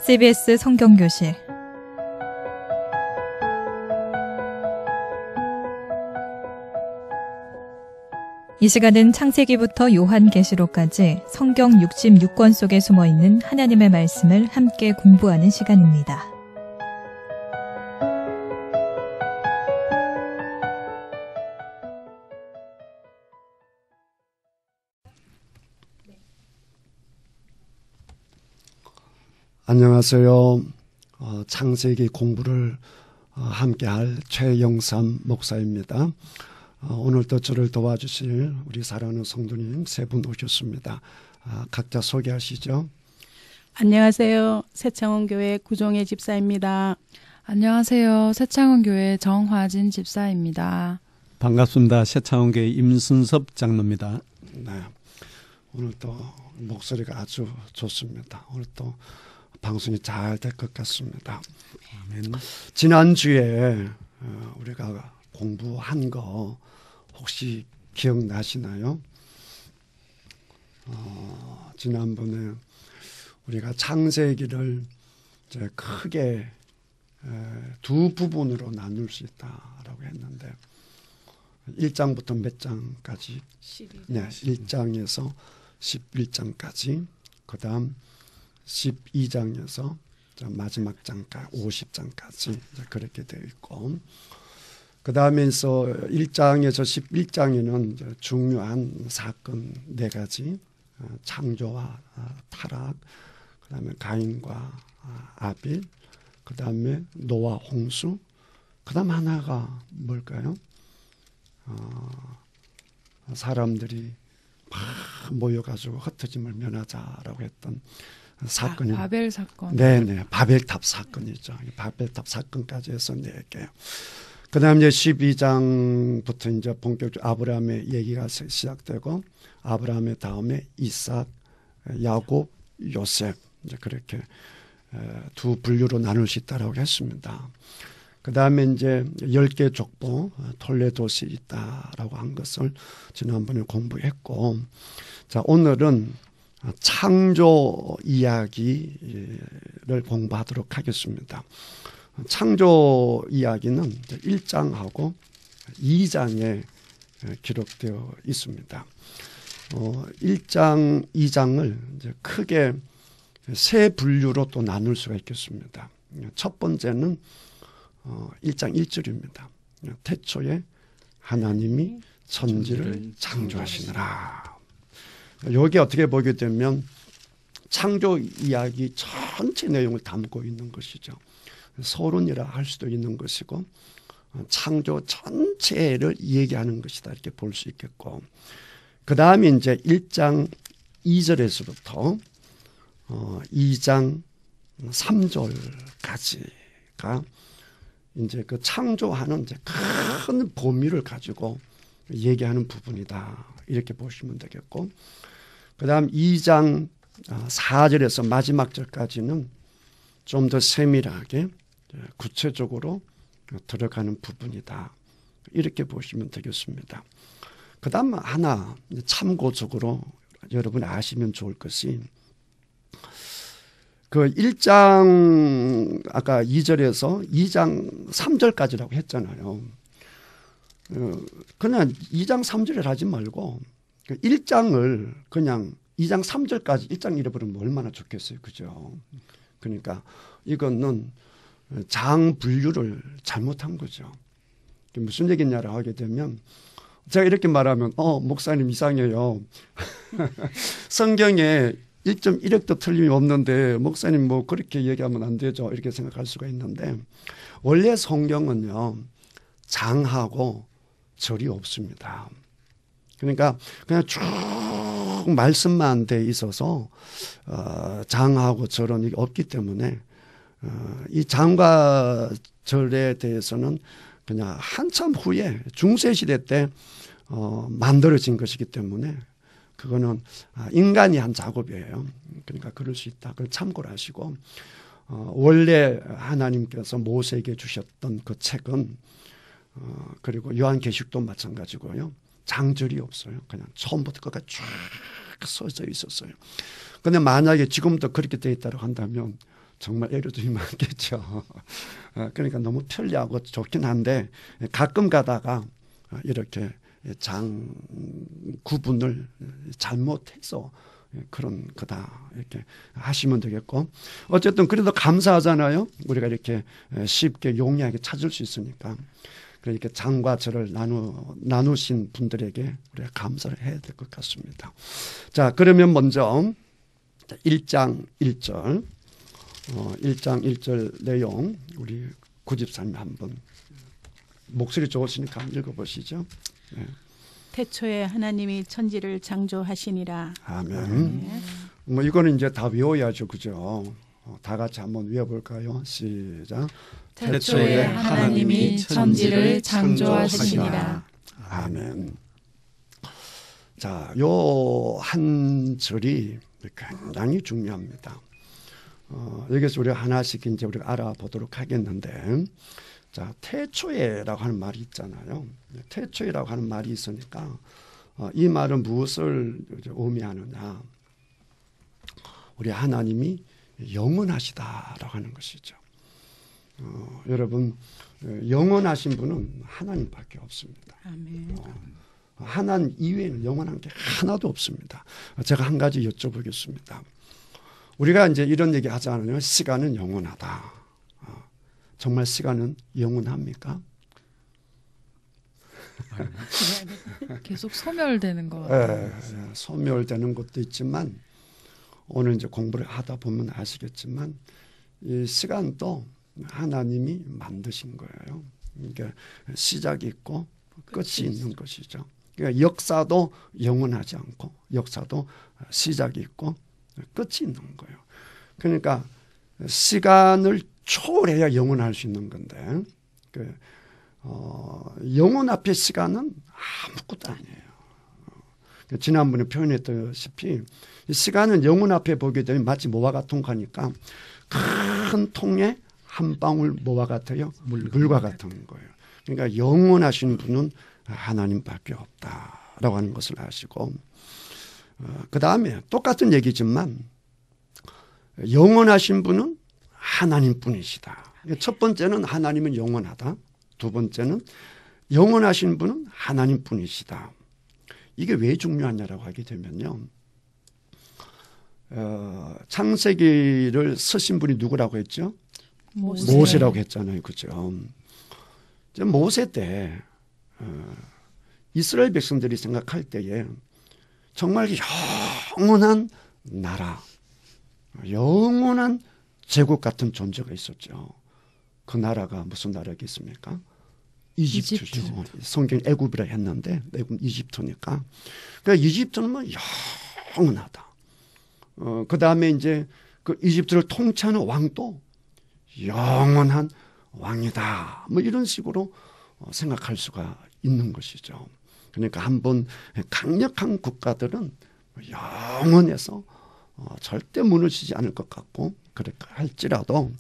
CBS 성경교실 이 시간은 창세기부터 요한계시록까지 성경 66권 속에 숨어있는 하나님의 말씀을 함께 공부하는 시간입니다. 안녕하세요. 창세기 공부를 함께할 최영삼 목사입니다. 오늘도 저를 도와주실 우리 사랑하는 성도님 세 분 오셨습니다. 각자 소개하시죠. 안녕하세요. 새창원교회 구종혜 집사입니다. 안녕하세요. 새창원교회 정화진 집사입니다. 반갑습니다. 새창원교회 임순섭 장로입니다. 네, 오늘도 목소리가 아주 좋습니다. 오늘도 방송이 잘 될 것 같습니다. 아멘. 지난주에 우리가 공부한 거 혹시 기억나시나요? 지난번에 우리가 창세기를 이제 크게 두 부분으로 나눌 수 있다라고 했는데 1장부터 몇 장까지? 12장. 네, 1장에서 11장까지 그 다음 12장에서 마지막 장까지 50장까지 그렇게 되어 있고 그 다음에서 1장에서 11장에는 중요한 사건 4가지 창조와 타락 그 다음에 가인과 아빌 그 다음에 노아 홍수 그 다음 하나가 뭘까요? 사람들이 막 모여가지고 흩어짐을 면하자라고 했던 사건이 바벨 사건. 네네, 바벨탑 사건이죠. 바벨탑 사건까지 해서 4개. 그다음 이제 12장부터 이제 본격적으로 아브라함의 얘기가 시작되고 아브라함의 다음에 이삭, 야곱, 요셉 이제 그렇게 두 분류로 나눌 수 있다라고 했습니다. 그다음에 이제 10개 족보 톨레도시 있다라고 한 것을 지난번에 공부했고, 자 오늘은 창조 이야기를 공부하도록 하겠습니다. 창조 이야기는 1장하고 2장에 기록되어 있습니다. 1장, 2장을 이제 크게 세 분류로 또 나눌 수가 있겠습니다. 첫 번째는 1장 1절입니다. 태초에 하나님이 천지를 창조하시느라. 여기 어떻게 보게 되면 창조 이야기 전체 내용을 담고 있는 것이죠. 서론이라 할 수도 있는 것이고 창조 전체를 얘기하는 것이다 이렇게 볼 수 있겠고 그 다음에 이제 1장 2절에서부터 2장 3절까지가 이제 그 창조하는 이제 큰 범위를 가지고 얘기하는 부분이다 이렇게 보시면 되겠고 그 다음 2장 4절에서 마지막 절까지는 좀 더 세밀하게 구체적으로 들어가는 부분이다 이렇게 보시면 되겠습니다. 그 다음 하나 참고적으로 여러분이 아시면 좋을 것이 그 1장 아까 2절에서 2장 3절까지라고 했잖아요. 그냥 2장 3절을 하지 말고 1장을 그냥 2장 3절까지 1장 잃어버리면 얼마나 좋겠어요. 그죠? 그러니까 이거는 장 분류를 잘못한 거죠. 무슨 얘기냐를 하게 되면 제가 이렇게 말하면 목사님 이상해요. 성경에 1.1획도 틀림이 없는데 목사님 뭐 그렇게 얘기하면 안 되죠. 이렇게 생각할 수가 있는데 원래 성경은요. 장하고 절이 없습니다. 그러니까 그냥 쭉 말씀만 돼 있어서 장하고 절은 이게 없기 때문에 이 장과 절에 대해서는 그냥 한참 후에 중세시대 때 만들어진 것이기 때문에 그거는 인간이 한 작업이에요. 그러니까 그럴 수 있다. 그걸 참고를 하시고 원래 하나님께서 모세에게 주셨던 그 책은 그리고 요한계시록도 마찬가지고요. 장절이 없어요. 그냥 처음부터 끝까지 쫙 써져 있었어요. 그런데 만약에 지금도 그렇게 되어 있다고 한다면 정말 애로점이 많겠죠. 그러니까 너무 편리하고 좋긴 한데 가끔 가다가 이렇게 장 구분을 잘못해서 그런 거다 이렇게 하시면 되겠고 어쨌든 그래도 감사하잖아요. 우리가 이렇게 쉽게 용이하게 찾을 수 있으니까 그러니까 장과 절을 나누신 분들에게 우리가 감사를 해야 될 것 같습니다. 자, 그러면 먼저 1장 1절 1장 1절 내용 우리 구집사님 한번 목소리 좋으시니까 한번 읽어보시죠. 네. 태초에 하나님이 천지를 창조하시니라. 아멘. 뭐 이거는 이제 다 외워야죠, 그죠? 다 같이 한번 외워볼까요? 시작. 태초에 하나님이 천지를 창조하시니라. 아멘. 자, 요 한 절이 굉장히 중요합니다. 여기서 우리가 하나씩 이제 우리가 알아보도록 하겠는데, 자, 태초에라고 하는 말이 있잖아요. 태초에라고 하는 말이 있으니까 이 말은 무엇을 의미하느냐? 우리 하나님이 영원하시다라고 하는 것이죠. 여러분 영원하신 분은 하나님밖에 없습니다. 아멘. 하나님 이외에는 영원한 게 하나도 없습니다. 제가 한 가지 여쭤보겠습니다. 우리가 이제 이런 얘기 하잖아요. 시간은 영원하다. 정말 시간은 영원합니까? 계속 소멸되는 것 같아요. 소멸되는 것도 있지만 오늘 이제 공부를 하다 보면 아시겠지만 이 시간도 하나님이 만드신 거예요. 그러니까 시작이 있고 끝이 있는 것이죠. 그러니까 역사도 영원하지 않고 역사도 시작이 있고 끝이 있는 거예요. 그러니까 시간을 초월해야 영원할 수 있는 건데 영원 앞에 시간은 아무것도 아니에요. 지난번에 표현했다시피 시간은 영원 앞에 보게 되면 마치 뭐와 같은 거니까 큰 통에 한 방울 뭐와 같아요? 물과 같은 거예요. 그러니까 영원하신 분은 하나님밖에 없다라고 하는 것을 아시고 그 다음에 똑같은 얘기지만 영원하신 분은 하나님뿐이시다. 첫 번째는 하나님은 영원하다. 두 번째는 영원하신 분은 하나님뿐이시다. 이게 왜 중요하냐라고 하게 되면요. 창세기를 쓰신 분이 누구라고 했죠? 모세라고 했잖아요. 그죠? 모세 때 이스라엘 백성들이 생각할 때에 정말 영원한 나라, 영원한 제국 같은 존재가 있었죠. 그 나라가 무슨 나라겠습니까? 이집트죠. 성경 애굽이라 했는데 애굽 이집트니까. 그러니까 이집트는 뭐 영원하다. 그 다음에 이제 그 이집트를 통치하는 왕도 영원한 왕이다. 뭐 이런 식으로 생각할 수가 있는 것이죠. 그러니까 한번 강력한 국가들은 영원해서 절대 무너지지 않을 것 같고 그렇게 할지라도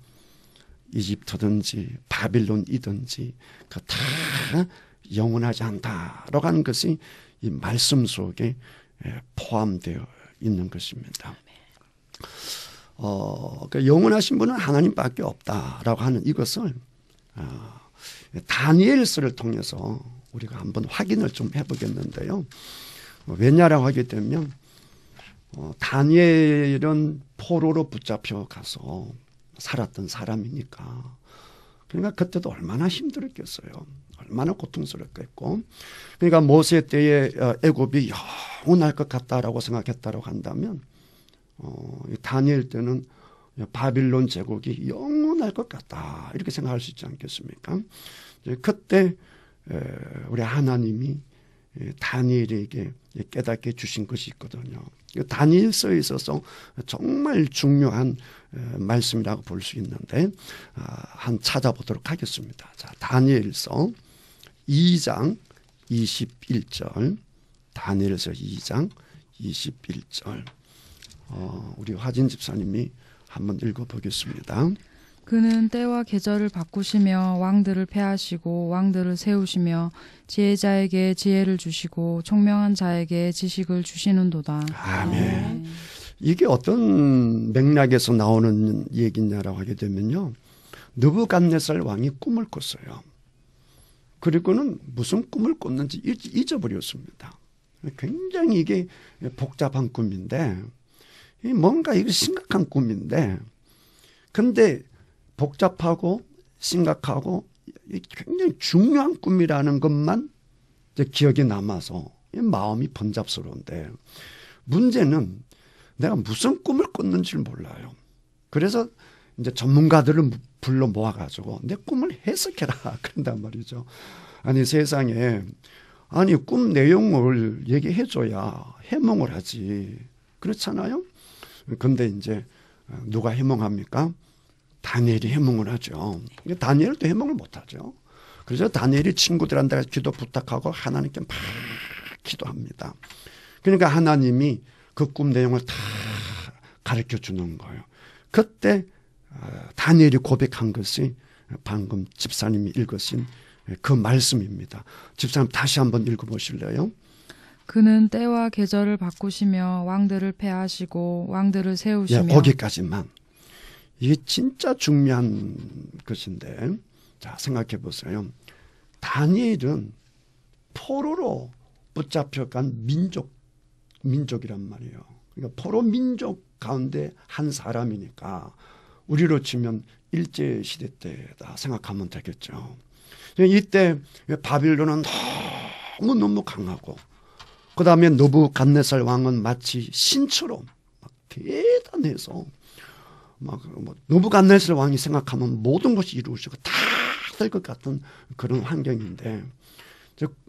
이집트든지 바빌론이든지 그 다 영원하지 않다라고 하는 것이 이 말씀 속에 포함되어 있는 것입니다. 그러니까 영원하신 분은 하나님밖에 없다라고 하는 이것을 다니엘서를 통해서 우리가 한번 확인을 좀 해보겠는데요. 왜냐라고 하게 되면 다니엘은 포로로 붙잡혀 가서 살았던 사람이니까 그러니까 그때도 얼마나 힘들었겠어요. 얼마나 고통스럽겠고 그러니까 모세 때의 애굽이 영원할 것 같다라고 생각했다고 한다면 다니엘 때는 바빌론 제국이 영원할 것 같다 이렇게 생각할 수 있지 않겠습니까? 그때 우리 하나님이 다니엘에게 깨닫게 주신 것이 있거든요. 다니엘서에 있어서 정말 중요한 말씀이라고 볼 수 있는데 한 찾아보도록 하겠습니다. 자, 다니엘서 2장 21절 다니엘서 2장 21절 우리 화진 집사님이 한번 읽어보겠습니다. 그는 때와 계절을 바꾸시며 왕들을 폐하시고 왕들을 세우시며 지혜자에게 지혜를 주시고 총명한 자에게 지식을 주시는도다. 아멘. 이게 어떤 맥락에서 나오는 얘기냐라고 하게 되면요. 느부갓네살 왕이 꿈을 꿨어요. 그리고는 무슨 꿈을 꿨는지 잊어버렸습니다. 굉장히 이게 복잡한 꿈인데 뭔가 이거 심각한 꿈인데 근데 복잡하고 심각하고 굉장히 중요한 꿈이라는 것만 이제 기억이 남아서 마음이 번잡스러운데 문제는 내가 무슨 꿈을 꿨는지를 몰라요. 그래서 이제 전문가들을 불러 모아가지고 내 꿈을 해석해라 그런단 말이죠. 아니 세상에 아니 꿈 내용을 얘기해줘야 해몽을 하지. 그렇잖아요. 근데 이제 누가 해몽합니까? 다니엘이 해몽을 하죠. 다니엘도 해몽을 못하죠. 그래서 다니엘이 친구들한테 기도 부탁하고 하나님께 막 기도합니다. 그러니까 하나님이 그 꿈 내용을 다 가르쳐 주는 거예요. 그때 다니엘이 고백한 것이 방금 집사님이 읽으신 그 말씀입니다. 집사님 다시 한번 읽어보실래요? 그는 때와 계절을 바꾸시며 왕들을 패하시고 왕들을 세우시며 예, 거기까지만. 이게 진짜 중요한 것인데 자 생각해 보세요. 다니엘은 포로로 붙잡혀간 민족이란 말이에요. 그러니까 포로 민족 가운데 한 사람이니까 우리로 치면 일제시대 때다 생각하면 되겠죠. 이때 바빌론은 너무너무 강하고 그다음에 느부갓네살 왕은 마치 신처럼 막 대단해서 막 느부갓네살 왕이 생각하면 모든 것이 이루어지고 다 될 것 같은 그런 환경인데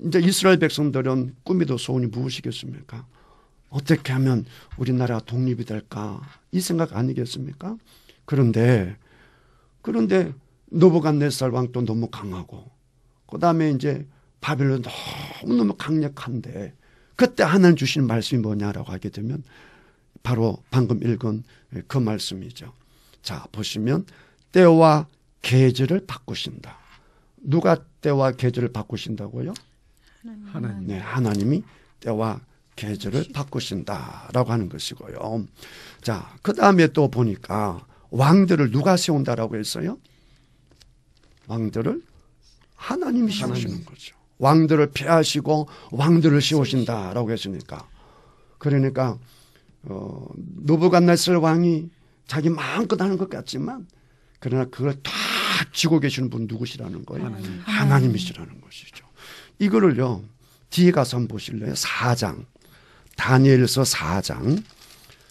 이제 이스라엘 백성들은 꿈에도 소원이 무엇이겠습니까? 어떻게 하면 우리나라가 독립이 될까? 이 생각 아니겠습니까? 그런데 느부갓네살 왕도 너무 강하고 그다음에 이제 바빌론 너무너무 강력한데 그때 하나님 주시는 말씀이 뭐냐라고 하게 되면 바로 방금 읽은 그 말씀이죠. 자 보시면 때와 계절을 바꾸신다. 누가 때와 계절을 바꾸신다고요? 하나님. 네, 하나님이 때와 계절을 바꾸신다라고 하는 것이고요. 자, 그 다음에 또 보니까 왕들을 누가 세운다라고 했어요? 왕들을 하나님이 세우시는 거죠. 왕들을 폐하시고 왕들을 세우신다라고 했으니까. 그러니까 느부갓네살 왕이 자기 마음껏 하는 것 같지만 그러나 그걸 다 쥐고 계시는 분 누구시라는 거예요? 하나님이시라는 것이죠. 이거를요. 뒤에 가서 한번 보실래요? 4장. 다니엘서 4장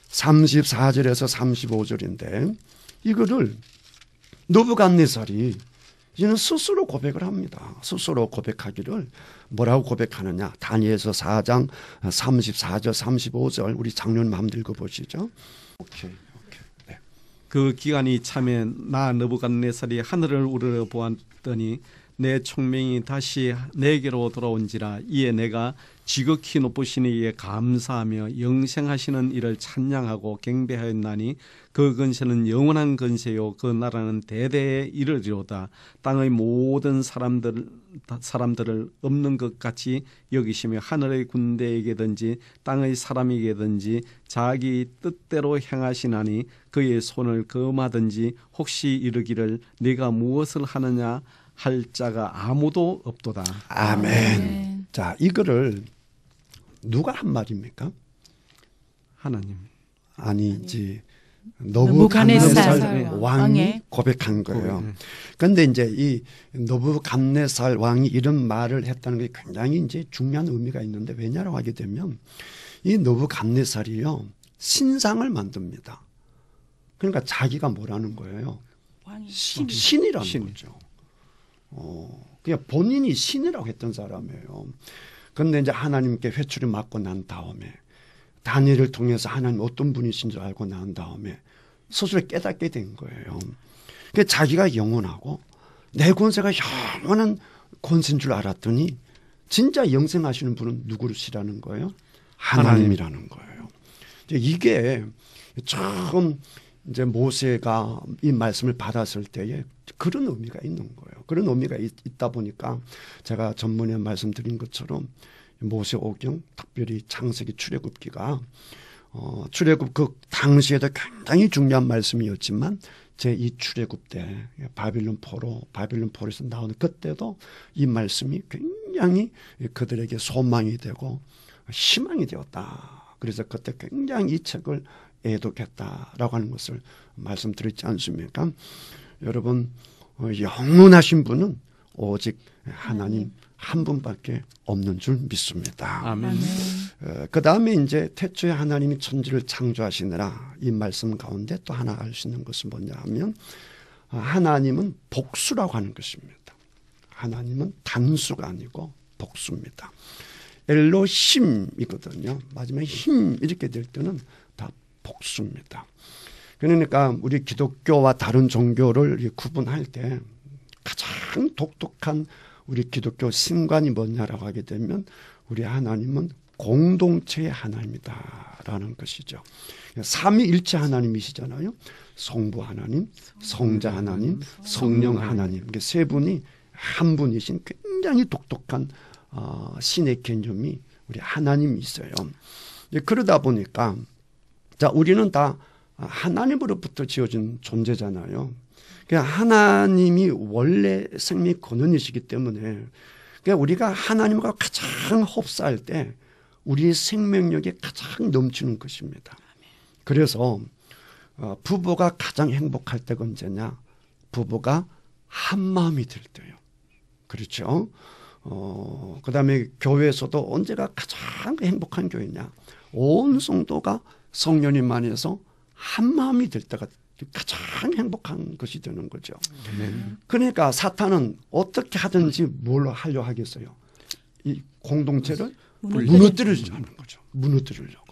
34절에서 35절인데 이거를 느부갓네살이 이제는 스스로 고백을 합니다. 스스로 고백하기를 뭐라고 고백하느냐. 다니엘서 4장 34절 35절 우리 장로님 한번 읽어보시죠. 오케이. 네. 그 기간이 차매 나 느부갓네살이 하늘을 우러러 보았더니 내 총명이 다시 내게로 돌아온지라. 이에 내가 지극히 높으신 이에 감사하며 영생하시는 이를 찬양하고 경배하였나니 그 근세는 영원한 근세요 그 나라는 대대에 이르리로다. 땅의 모든 사람들을 없는 것 같이 여기시며 하늘의 군대에게든지 땅의 사람에게든지 자기 뜻대로 행하시나니 그의 손을 금하든지 혹시 이르기를 네가 무엇을 하느냐 할 자가 아무도 없도다. 아멘. 자, 이거를 누가 한 말입니까? 하나님. 아니지. 느부갓네살 느부갓네살 왕이 왕의 고백한 거예요. 그런데 이제 이 느부갓네살 왕이 이런 말을 했다는 게 굉장히 이제 중요한 의미가 있는데 왜냐라고 하게 되면 이 느부갓네살이요 신상을 만듭니다. 그러니까 자기가 뭐라는 거예요? 왕이 신이라는 신. 거죠. 그냥 본인이 신이라고 했던 사람이에요. 그런데 이제 하나님께 회초리 맞고 난 다음에 다니엘을 통해서 하나님 어떤 분이신 줄 알고 난 다음에 스스로 깨닫게 된 거예요. 그러니까 자기가 영원하고 내 권세가 영원한 권세인 줄 알았더니 진짜 영생하시는 분은 누구시라는 거예요? 하나님이라는 거예요. 이게 처음 이제 모세가 이 말씀을 받았을 때에 그런 의미가 있는 거예요. 그런 의미가 있다 보니까 제가 전문에 말씀드린 것처럼 모세오경 특별히 창세기 출애굽기가 출애굽 그 당시에도 굉장히 중요한 말씀이었지만 제2 출애굽 때 바빌론 포로에서 나오는 그때도 이 말씀이 굉장히 그들에게 소망이 되고 희망이 되었다. 그래서 그때 굉장히 이 책을 애독했다라고 하는 것을 말씀드렸지 않습니까? 여러분 영원하신 분은 오직 하나님 한 분밖에 없는 줄 믿습니다. 아멘. 그 다음에 이제 태초에 하나님이 천지를 창조하시느라 이 말씀 가운데 또 하나 알 수 있는 것은 뭐냐 하면 하나님은 복수라고 하는 것입니다. 하나님은 단수가 아니고 복수입니다. 엘로힘이거든요. 마지막에 힘 이렇게 될 때는 다 복수입니다. 그러니까 우리 기독교와 다른 종교를 구분할 때 가장 독특한 우리 기독교 신관이 뭐냐라고 하게 되면 우리 하나님은 공동체의 하나님이다라는 것이죠. 삼위일체 하나님이시잖아요. 성부 하나님, 성자 하나님, 성령 하나님. 세 분이 한 분이신 굉장히 독특한 신의 개념이 우리 하나님이 있어요. 그러다 보니까 자 우리는 다 하나님으로부터 지어진 존재잖아요. 하나님이 원래 생명 근원이시기 때문에 우리가 하나님과 가장 흡사할 때 우리의 생명력이 가장 넘치는 것입니다. 그래서 부부가 가장 행복할 때가 언제냐? 부부가 한 마음이 될 때요. 그렇죠? 그다음에 교회에서도 언제가 가장 행복한 교회냐? 온 성도가 성령님 안에서 한 마음이 될 때가 가장 행복한 것이 되는 거죠. 그러니까 사탄은 어떻게 하든지 뭘로 하려 하겠어요? 이 공동체를 무너뜨리려고 하는 거죠. 무너뜨리려고.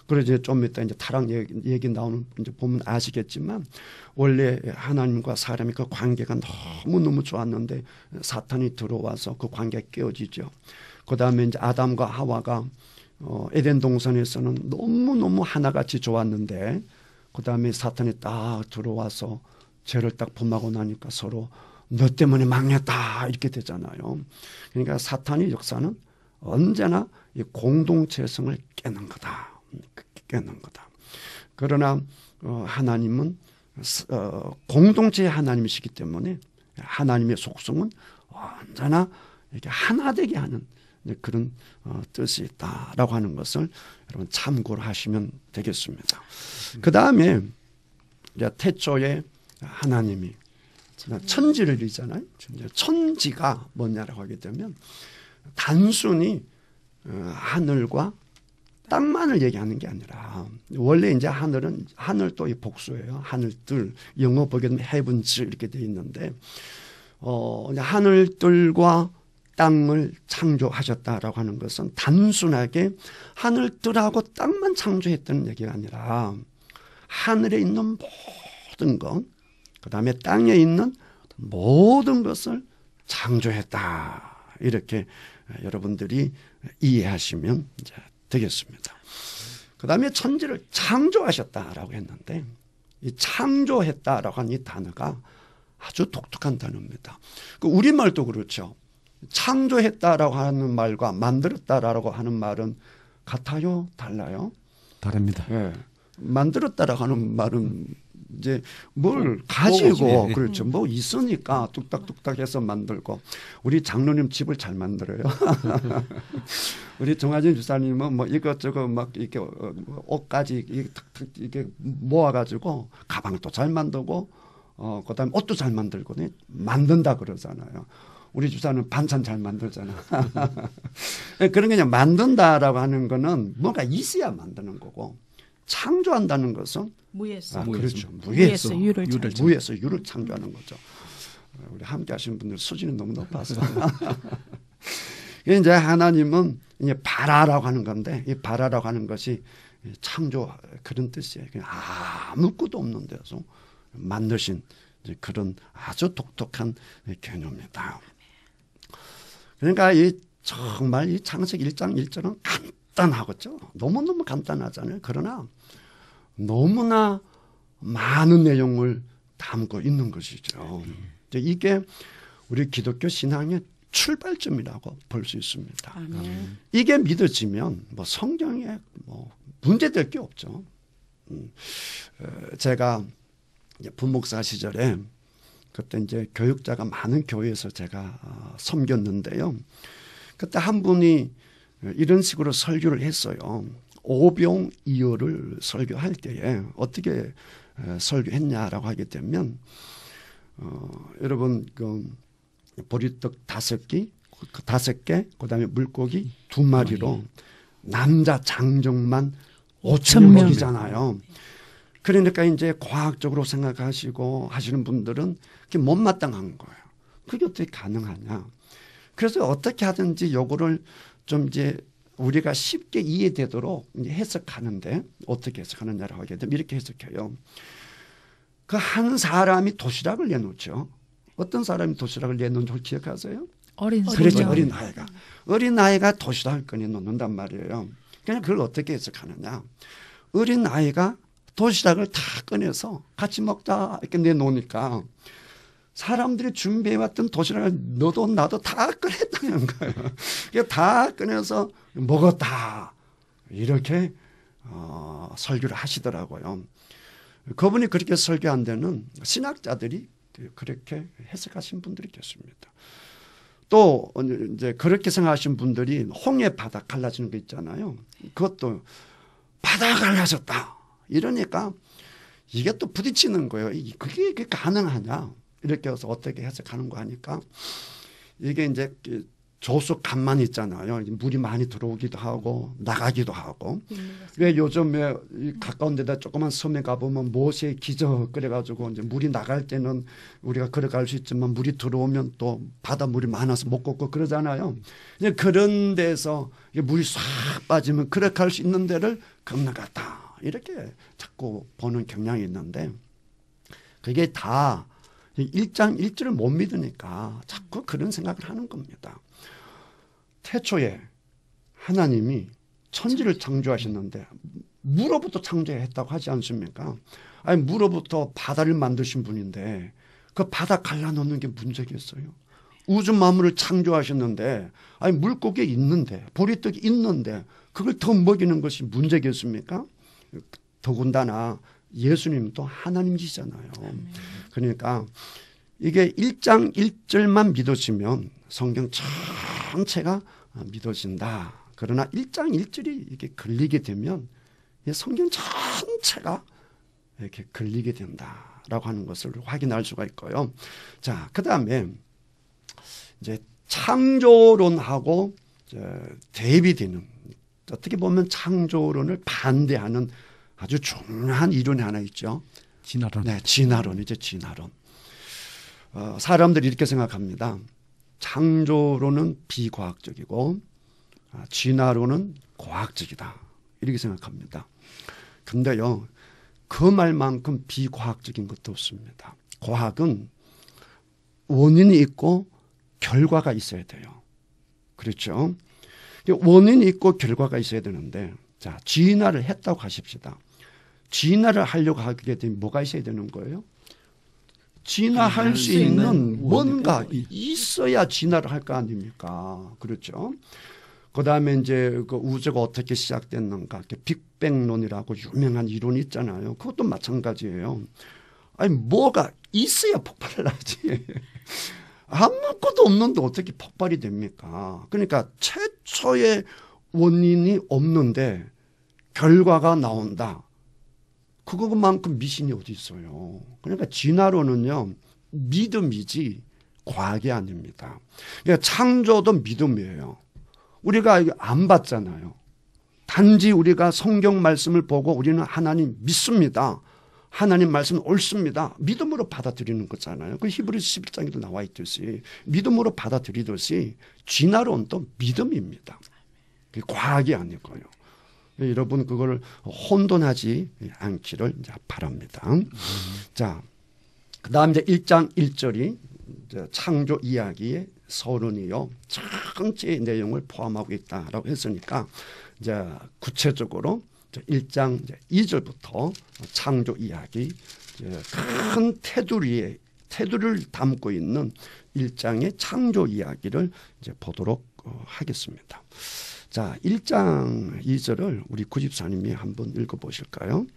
그래서 좀 이따 이제 타락 얘기 나오는 이제 보면 아시겠지만 원래 하나님과 사람이 그 관계가 너무 좋았는데 사탄이 들어와서 그 관계가 깨어지죠. 그 다음에 이제 아담과 하와가 에덴 동산에서는 너무 하나같이 좋았는데 그 다음에 사탄이 딱 들어와서 죄를 딱 범하고 나니까 서로 너 때문에 망했다 이렇게 되잖아요. 그러니까 사탄의 역사는 언제나 이 공동체성을 깨는 거다. 그러나 하나님은 공동체의 하나님이시기 때문에 하나님의 속성은 언제나 이렇게 하나 되게 하는 그런 뜻이 있다라고 하는 것을 여러분 참고를 하시면 되겠습니다. 그 다음에 태초에 하나님이 천지를 이루잖아요. 천지가 뭐냐라고 하게 되면 단순히 하늘과 땅만을 얘기하는 게 아니라 원래 이제 하늘 또 이 복수예요. 하늘들 영어 보게 되면 heavens 이렇게 돼 있는데 하늘들과 땅을 창조하셨다라고 하는 것은 단순하게 하늘들하고 땅만 창조했다는 얘기가 아니라 하늘에 있는 모든 것, 그 다음에 땅에 있는 모든 것을 창조했다. 이렇게 여러분들이 이해하시면 이제 되겠습니다. 그 다음에 천지를 창조하셨다라고 했는데 이 창조했다라고 하는 이 단어가 아주 독특한 단어입니다. 우리말도 그렇죠. 창조했다라고 하는 말과 만들었다라고 하는 말은 같아요? 달라요? 다릅니다. 네. 만들었다라고 하는 말은 이제 뭘 가지고 그렇죠. 뭐 있으니까 뚝딱뚝딱 해서 만들고 우리 장로님 집을 잘 만들어요. 우리 정하진 주사님은 뭐 이것저것 막 이렇게 옷까지 이렇게 모아가지고 가방도 잘 만들고 그다음에 옷도 잘 만들고 만든다 그러잖아요. 우리 주사는 반찬 잘 만들잖아. 그런 게 그냥 만든다라고 하는 거는 뭔가 있어야 만드는 거고 창조한다는 것은 무에서 그렇죠. 무에서 유를 창조하는 거죠. 우리 함께 하시는 분들 수준이 너무 높아서. 이제 하나님은 이제 바라라고 하는 건데 이 바라라고 하는 것이 창조 그런 뜻이에요. 그냥 아무것도 없는 데서 만드신 그런 아주 독특한 개념입니다. 그러니까 정말 이 창세기 1장 1절은 간단하겠죠. 너무너무 간단하잖아요. 그러나 너무나 많은 내용을 담고 있는 것이죠. 이게 우리 기독교 신앙의 출발점이라고 볼 수 있습니다. 아멘. 이게 믿어지면 뭐 성경에 뭐 문제될 게 없죠. 제가 이제 부목사 시절에 그때 이제 교육자가 많은 교회에서 제가 섬겼는데요. 그때 한 분이 이런 식으로 설교를 했어요. 오병이어를 설교할 때에 어떻게 설교했냐라고 하게 되면 여러분 그 보리떡 5개, 그다음에 물고기 2마리로 남자 장정만 5,000명 먹이잖아요. 그러니까 이제 과학적으로 생각하시고 하시는 분들은 그게 못마땅한 거예요. 그게 어떻게 가능하냐. 그래서 어떻게 하든지 요거를 좀 이제 우리가 쉽게 이해되도록 이제 해석하는데 어떻게 해석하느냐라고 하게 되면 이렇게 해석해요. 그 한 사람이 도시락을 내놓죠. 어떤 사람이 도시락을 내놓는지 기억하세요? 어린 소녀. 그렇죠. 어린아이가. 어린아이가 도시락을 꺼내 놓는단 말이에요. 그냥 그걸 어떻게 해석하느냐. 어린아이가 도시락을 다 꺼내서 같이 먹자 이렇게 내놓으니까 사람들이 준비해왔던 도시락을 너도 나도 다 꺼냈다는 거예요. 다 꺼내서 먹었다. 이렇게 설교를 하시더라고요. 그분이 그렇게 설교한 데는 신학자들이 그렇게 해석하신 분들이 계십니다. 또 이제 그렇게 생각하신 분들이 홍해 바다 갈라지는 거 있잖아요. 그것도 바다 갈라졌다. 이러니까 이게 또 부딪히는 거예요. 그게 가능하냐. 이렇게 해서 어떻게 해석하는 거 하니까 이게 이제 조수 간만 있잖아요. 물이 많이 들어오기도 하고 나가기도 하고. 왜 요즘에 가까운 데다 조그만 섬에 가보면 모세 기적 그래가지고 이제 물이 나갈 때는 우리가 걸어갈 수 있지만 물이 들어오면 또 바닷물이 많아서 못 걷고 그러잖아요. 이제 그런 데서 물이 싹 빠지면 그렇게 할 수 있는 데를 건너갔다. 이렇게 자꾸 보는 경향이 있는데 그게 다 1장 1절을 못 믿으니까 자꾸 그런 생각을 하는 겁니다. 태초에 하나님이 천지를 창조하셨는데 물로부터 창조했다고 하지 않습니까? 아니 물로부터 바다를 만드신 분인데 그 바다 갈라놓는 게 문제겠어요? 우주 만물을 창조하셨는데 아니 물고기 있는데 보리떡이 있는데 그걸 더 먹이는 것이 문제겠습니까? 더군다나 예수님도 하나님이시잖아요. 그러니까 이게 1장 1절만 믿으시면 성경 전체가 믿어진다. 그러나 1장 1절이 이렇게 걸리게 되면 성경 전체가 이렇게 걸리게 된다라고 하는 것을 확인할 수가 있고요. 자, 그다음에 이제 창조론하고 대비되는 어떻게 보면 창조론을 반대하는 아주 중요한 이론이 하나 있죠. 진화론. 네, 진화론이죠. 진화론. 사람들이 이렇게 생각합니다. 창조론은 비과학적이고 진화론은 과학적이다. 이렇게 생각합니다. 근데요. 그 말만큼 비과학적인 것도 없습니다. 과학은 원인이 있고 결과가 있어야 돼요. 그렇죠? 원인이 있고 결과가 있어야 되는데 자, 진화를 했다고 하십시다. 진화를 하려고 하게 되면 뭐가 있어야 되는 거예요? 진화할 수 있는 뭔가 있어야 진화를 할 거 아닙니까? 그렇죠? 그다음에 이제 그 우주가 어떻게 시작됐는가? 빅뱅론이라고 유명한 이론이 있잖아요. 그것도 마찬가지예요. 아니 뭐가 있어야 폭발을 하지. 아무것도 없는데 어떻게 폭발이 됩니까? 그러니까 최초의 원인이 없는데 결과가 나온다. 그것만큼 미신이 어디 있어요. 그러니까 진화론은요. 믿음이지 과학이 아닙니다. 그러니까 창조도 믿음이에요. 우리가 안 봤잖아요. 단지 우리가 성경 말씀을 보고 우리는 하나님 믿습니다. 하나님 말씀은 옳습니다. 믿음으로 받아들이는 거잖아요. 그 히브리서 11장에도 나와 있듯이 믿음으로 받아들이듯이 진화론도 믿음입니다. 그게 과학이 아니고요. 여러분 그걸 혼돈하지 않기를 바랍니다. 자, 그다음 이제 1장 1절이 창조 이야기의 서론이요. 전체의 내용을 포함하고 있다라고 했으니까 이제 구체적으로 1장 2절부터 창조 이야기 큰 테두리를 담고 있는 1장의 창조 이야기를 이제 보도록 하겠습니다. 자, 1장 2절을 우리 구집사님이 한번 읽어보실까요?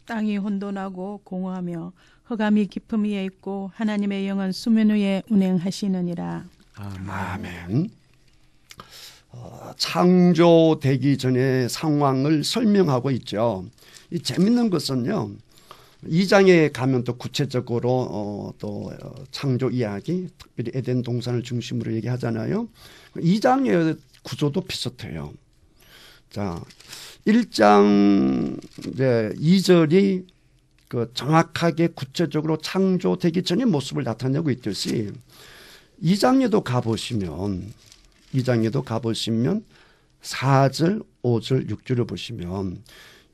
땅이 혼돈하고 공허하며 흑암이 깊음 위에 있고 하나님의 영은 수면 위에 운행하시느니라. 아멘. 창조되기 전의 상황을 설명하고 있죠. 이 재밌는 것은요. 2장에 가면 또 구체적으로 또 창조 이야기, 특별히 에덴 동산을 중심으로 얘기하잖아요. 2장의 구조도 비슷해요. 자, 1장 이제 2절이 그 정확하게 구체적으로 창조되기 전의 모습을 나타내고 있듯이 2장에도 가보시면 4절, 5절, 6절을 보시면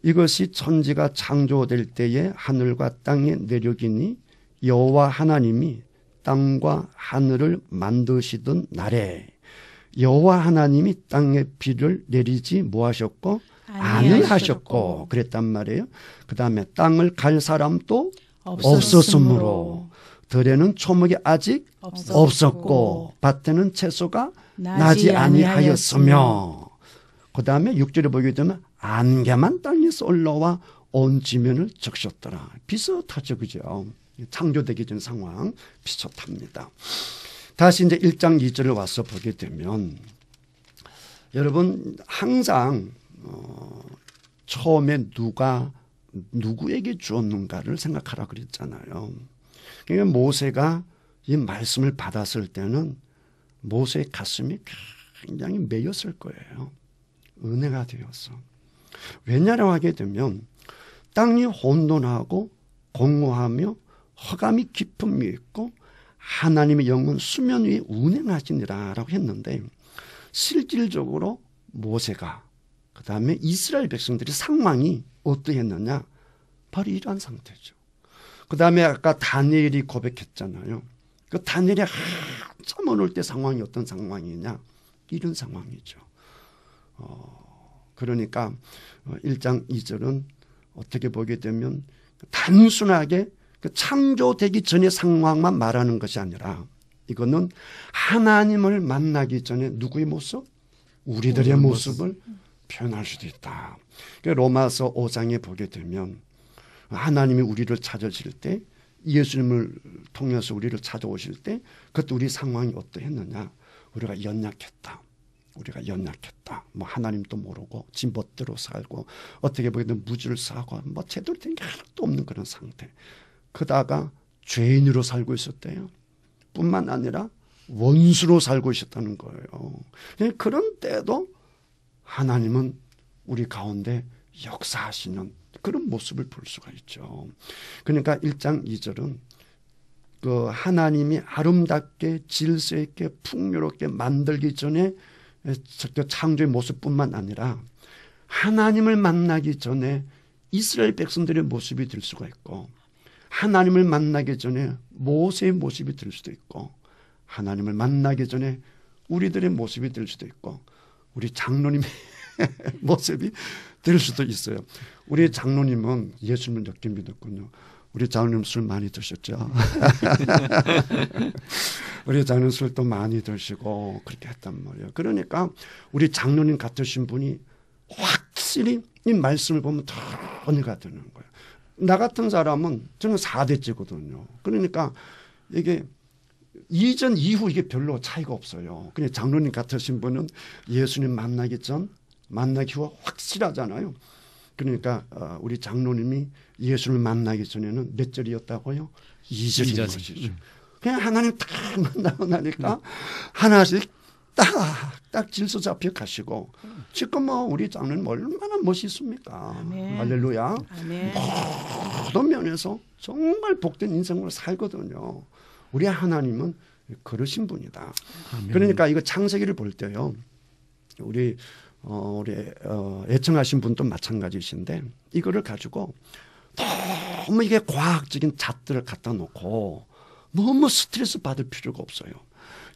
이것이 천지가 창조될 때에 하늘과 땅의 내력이니 여호와 하나님이 땅과 하늘을 만드시던 날에 여호와 하나님이 땅에 비를 내리지 뭐하셨고 아니하셨고 그랬단 말이에요. 그 다음에 땅을 갈 사람도 없었으므로 들에는 초목이 아직 없었고 밭에는 채소가 나지 아니하였으며 그 다음에 6절에 보게 되면 안개만 땅에서 올라와 온 지면을 적셨더라. 비슷하죠, 그죠? 창조되기 전 상황 비슷합니다. 다시 이제 1장 2절을 와서 보게 되면 여러분 항상 처음에 누가 누구에게 주었는가를 생각하라 그랬잖아요. 그러니까 모세가 이 말씀을 받았을 때는 모세의 가슴이 굉장히 메였을 거예요. 은혜가 되었어. 왜냐라고 하게 되면 땅이 혼돈하고 공허하며 흑암이 깊음이 있고 하나님의 영은 수면 위에 운행하시니라라고 했는데 실질적으로 모세가 그 다음에 이스라엘 백성들의 상황이 어떠했느냐 바로 이러한 상태죠. 그 다음에 아까 다니엘이 고백했잖아요. 그 다니엘이 한참 어려울 때 상황이 어떤 상황이냐 이런 상황이죠. 그러니까 1장 2절은 어떻게 보게 되면 단순하게 그 창조되기 전의 상황만 말하는 것이 아니라 이거는 하나님을 만나기 전에 누구의 모습? 우리들의 모습을 표현할 수도 있다. 로마서 5장에 보게 되면 하나님이 우리를 찾으실 때 예수님을 통해서 우리를 찾아오실 때 그때 우리 상황이 어떠했느냐. 우리가 연약했다. 뭐 하나님도 모르고 지 멋대로 살고 어떻게 보기에는 무질서하고 뭐 제대로 된 게 하나도 없는 그런 상태. 그다가 죄인으로 살고 있었대요. 뿐만 아니라 원수로 살고 있었다는 거예요. 그런 때도 하나님은 우리 가운데 역사하시는 그런 모습을 볼 수가 있죠. 그러니까 1장 2절은 그 하나님이 아름답게 질서 있게 풍요롭게 만들기 전에 창조의 모습뿐만 아니라 하나님을 만나기 전에 이스라엘 백성들의 모습이 될 수가 있고 하나님을 만나기 전에 모세의 모습이 될 수도 있고 하나님을 만나기 전에 우리들의 모습이 될 수도 있고 우리 장로님의 모습이 될 수도 있어요. 우리 장로님은 예수님을 늦게 믿었군요. 우리 장로님 술 많이 드셨죠. 우리 장로님 술도 많이 드시고 그렇게 했단 말이에요. 그러니까 우리 장로님 같으신 분이 확실히 이 말씀을 보면 더 은혜가 되는 거예요. 나 같은 사람은 저는 4대째거든요. 그러니까 이게 이전 이후 이게 별로 차이가 없어요. 그냥 장로님 같으신 분은 예수님 만나기 전 만나기 후 확실하잖아요. 그러니까 우리 장로님이 예수를 만나기 전에는 몇 절이었다고요? 2절인 것이죠. 그냥 하나님 딱 만나고 나니까 하나씩 딱 질서 잡혀 가시고 지금 뭐 우리 장로님 얼마나 멋있습니까? 아멘. 할렐루야. 아멘. 모든 면에서 정말 복된 인생으로 살거든요. 우리 하나님은 그러신 분이다. 아멘. 그러니까 이거 창세기를 볼 때요. 우리 애청하신 분도 마찬가지이신데 이거를 가지고 너무 이게 과학적인 잣들을 갖다 놓고 너무 스트레스 받을 필요가 없어요.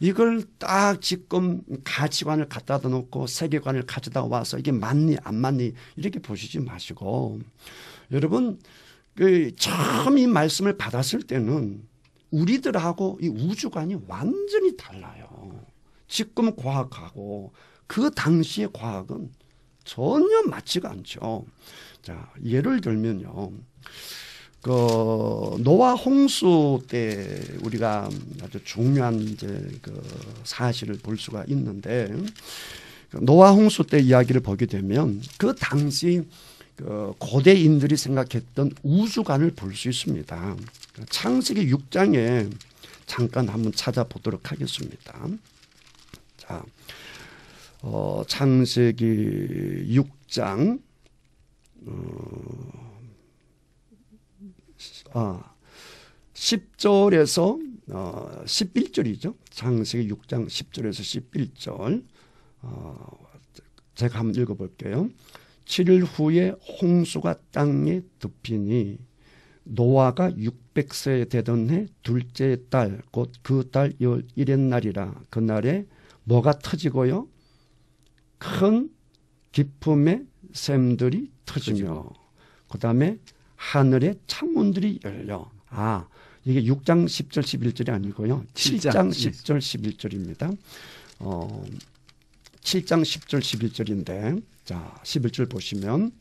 이걸 딱 지금 가치관을 갖다 놓고 세계관을 가져다 와서 이게 맞니 안 맞니 이렇게 보시지 마시고 여러분 처음 이 말씀을 받았을 때는 우리들하고 이 우주관이 완전히 달라요. 지금 과학하고 그 당시의 과학은 전혀 맞지가 않죠. 자, 예를 들면요. 그 노아 홍수 때 우리가 아주 중요한 이제 그 사실을 볼 수가 있는데, 노아 홍수 때 이야기를 보게 되면 그 당시 그 고대인들이 생각했던 우주관을 볼 수 있습니다. 창세기 6장에 잠깐 한번 찾아보도록 하겠습니다. 자, 창세기 6장 10절에서 11절이죠. 창세기 6장 10절에서 11절. 제가 한번 읽어볼게요. 7일 후에 홍수가 땅에 덮이니 노아가 600세 되던 해 둘째 달 곧 그 달 11의 날이라. 그날에 뭐가 터지고요? 큰 기품의 샘들이 터지며 그 다음에 하늘의 창문들이 열려. 이게 6장 10절 11절이 아니고요. 7장 10절 11절입니다. 7장 10절 11절인데, 자, 11절 보시면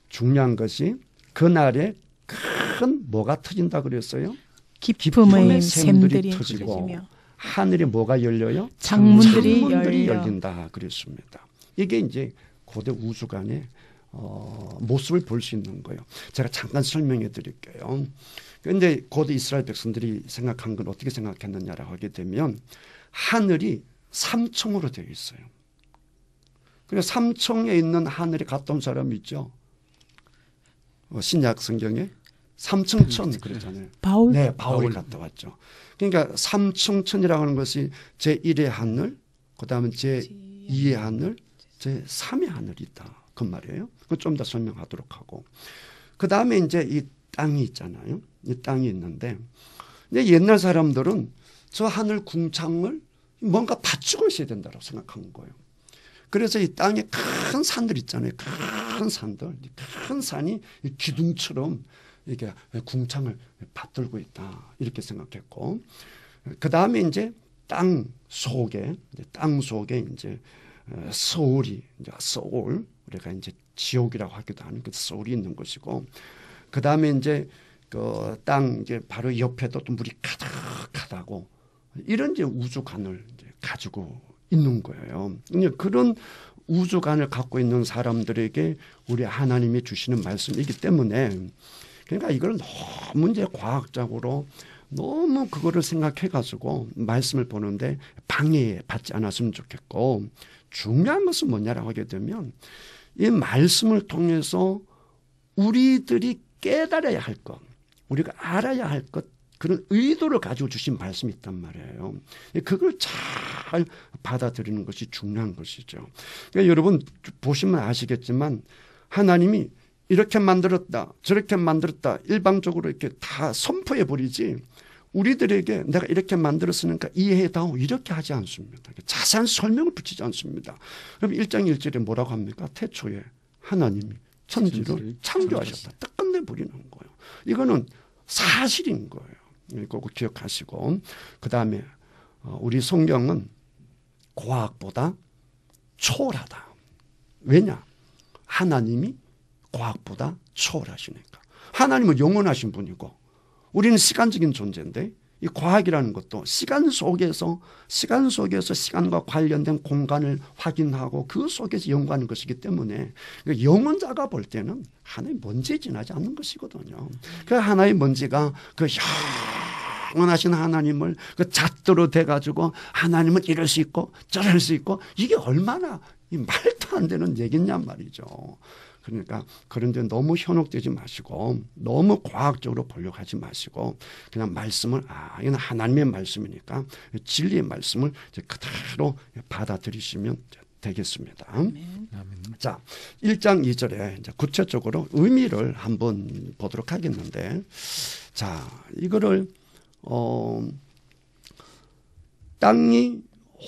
중요한 것이 그날에 큰 뭐가 터진다 그랬어요? 기품의 샘들이 터지고 터지며 하늘에 뭐가 열려요? 창문들이 열린다 그랬습니다. 이게 이제 고대 우주관의 모습을 볼 수 있는 거예요. 제가 잠깐 설명해 드릴게요. 그런데 고대 이스라엘 백성들이 생각한 건 어떻게 생각했느냐라고 하게 되면 하늘이 삼청으로 되어 있어요. 그래서 삼청에 있는 하늘에 갔다 온 사람 있죠. 신약 성경에 삼청천 그러잖아요. 바울. 네, 바울이 갔다 왔죠. 그러니까 삼청천이라고 하는 것이 제1의 하늘, 그다음에 제2의 하늘, 제3의 하늘이 있다. 그 말이에요. 그거 좀 더 설명하도록 하고. 그다음에 이제 이 땅이 있잖아요. 이 땅이 있는데 이제 옛날 사람들은 저 하늘 궁창을 뭔가 받치고 있어야 된다고 생각한 거예요. 그래서 이 땅에 큰 산들 있잖아요. 큰 산들. 큰 산이 기둥처럼 이게 궁창을 받들고 있다. 이렇게 생각했고. 그 다음에 이제 땅 속에 이제 서울이, 이제 서울, 우리가 이제 지옥이라고 하기도 하는 그 서울이 있는 것이고. 그 다음에 이제 그 땅 이제 바로 옆에도 또 물이 가득하다고. 이런 이제 우주관을 이제 가지고 있는 거예요. 그런 우주관을 갖고 있는 사람들에게 우리 하나님이 주시는 말씀이기 때문에, 그러니까 이걸 너무 이제 과학적으로 너무 그거를 생각해 가지고 말씀을 보는데 방해받지 않았으면 좋겠고, 중요한 것은 뭐냐라고 하게 되면 이 말씀을 통해서 우리들이 깨달아야 할 것, 우리가 알아야 할 것, 그런 의도를 가지고 주신 말씀이 있단 말이에요. 그걸 잘 받아들이는 것이 중요한 것이죠. 그러니까 여러분 보시면 아시겠지만 하나님이 이렇게 만들었다, 저렇게 만들었다, 일방적으로 이렇게 다 선포해 버리지, 우리들에게 내가 이렇게 만들었으니까 이해해다오 이렇게 하지 않습니다. 자세한 설명을 붙이지 않습니다. 그럼 1장 1절에 뭐라고 합니까? 태초에 하나님이 천지를 창조하셨다. 딱 끝내버리는 거예요. 이거는 사실인 거예요. 꼭 기억하시고, 그 다음에 우리 성경은 과학보다 초월하다. 왜냐? 하나님이 과학보다 초월하시니까. 하나님은 영원하신 분이고 우리는 시간적인 존재인데, 이 과학이라는 것도 시간 속에서 시간과 관련된 공간을 확인하고 그 속에서 연구하는 것이기 때문에 영혼자가 볼 때는 하나의 먼지에 지나지 않는 것이거든요. 그 하나의 먼지가 그 영원하신 하나님을 그 잣대로 대가지고 하나님은 이럴 수 있고 저럴 수 있고, 이게 얼마나 이 말도 안 되는 얘기냔 말이죠. 그러니까 그런 데 너무 현혹되지 마시고 너무 과학적으로 보려고 하지 마시고 그냥 말씀을 이건 하나님의 말씀이니까 진리의 말씀을 이제 그대로 받아들이시면 되겠습니다. 아멘. 자, 1장 2절에 이제 구체적으로 의미를 한번 보도록 하겠는데, 자, 이거를 땅이